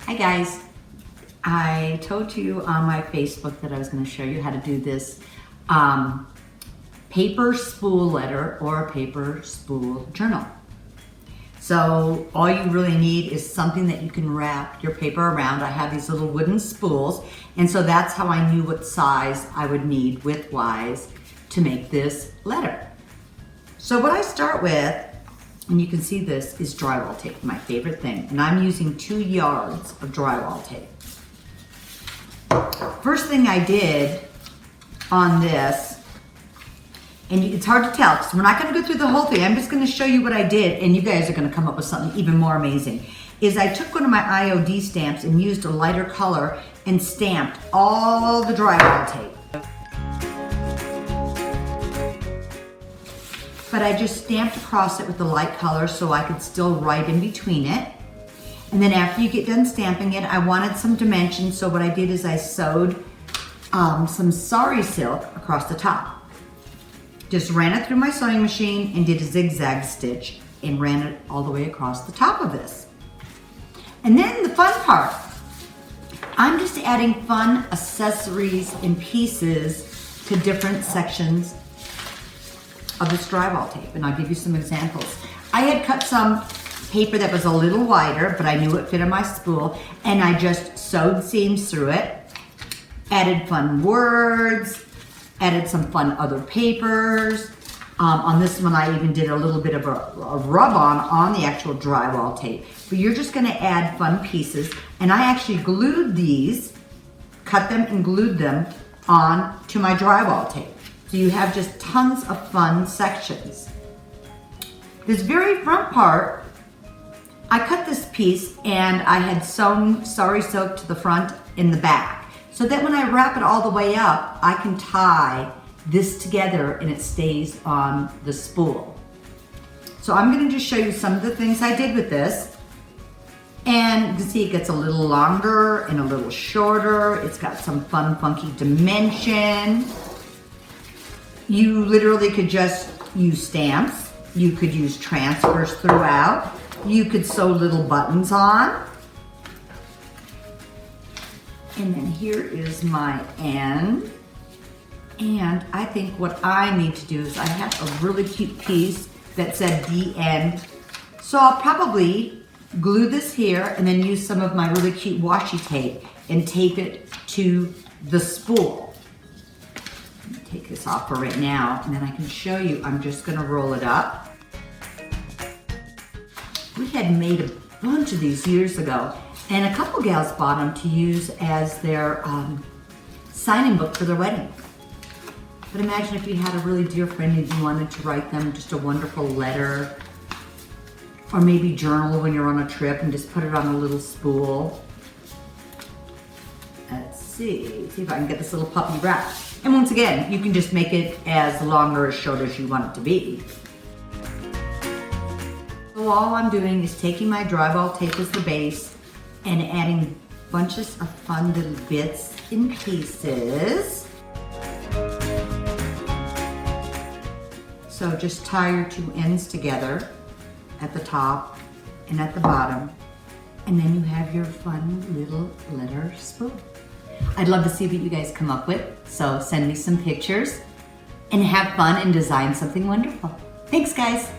Hi guys, I told you on my Facebook that I was going to show you how to do this paper spool letter or a paper spool journal. So all you really need is something that you can wrap your paper around. I have these little wooden spools, and so that's how I knew what size I would need width-wise to make this letter. So what I start with, and you can see this, is drywall tape, my favorite thing. And I'm using 2 yards of drywall tape. First thing I did on this, and it's hard to tell because we're not going to go through the whole thing. I'm just going to show you what I did, and you guys are going to come up with something even more amazing. Is I took one of my IOD stamps and used a lighter color and stamped all the drywall tape. But I just stamped across it with the light color so I could still write in between it. And then after you get done stamping it, I wanted some dimensions, so what I did is I sewed some sari silk across the top. Just ran it through my sewing machine and did a zigzag stitch and ran it all the way across the top of this. And then the fun part, I'm just adding fun accessories and pieces to different sections of this drywall tape, and I'll give you some examples. I had cut some paper that was a little wider, but I knew it fit on my spool, and I just sewed seams through it, added fun words, added some fun other papers. On this one, I even did a little bit of a rub-on on the actual drywall tape. But you're just gonna add fun pieces, and I actually glued these, cut them and glued them on to my drywall tape. So you have just tons of fun sections. This very front part, I cut this piece and I had sewn sari silk to the front and the back, so that when I wrap it all the way up, I can tie this together and it stays on the spool. So I'm gonna just show you some of the things I did with this. And you can see it gets a little longer and a little shorter. It's got some fun, funky dimension. You literally could just use stamps. You could use transfers throughout. You could sew little buttons on. And then here is my end. And I think what I need to do is I have a really cute piece that said the end. So I'll probably glue this here and then use some of my really cute washi tape and tape it to the spool. Take this off for right now, and then I can show you. I'm just gonna roll it up. We had made a bunch of these years ago, and a couple gals bought them to use as their signing book for their wedding. But imagine if you had a really dear friend and you wanted to write them just a wonderful letter, or maybe journal when you're on a trip and just put it on a little spool. Let's see if I can get this little puppy wrapped. And once again, you can just make it as long or as short as you want it to be. So all I'm doing is taking my drywall tape as the base and adding bunches of fun little bits and pieces. So just tie your 2 ends together at the top and at the bottom, and then you have your fun little letter spool. I'd love to see what you guys come up with, so send me some pictures and have fun and design something wonderful. Thanks, guys.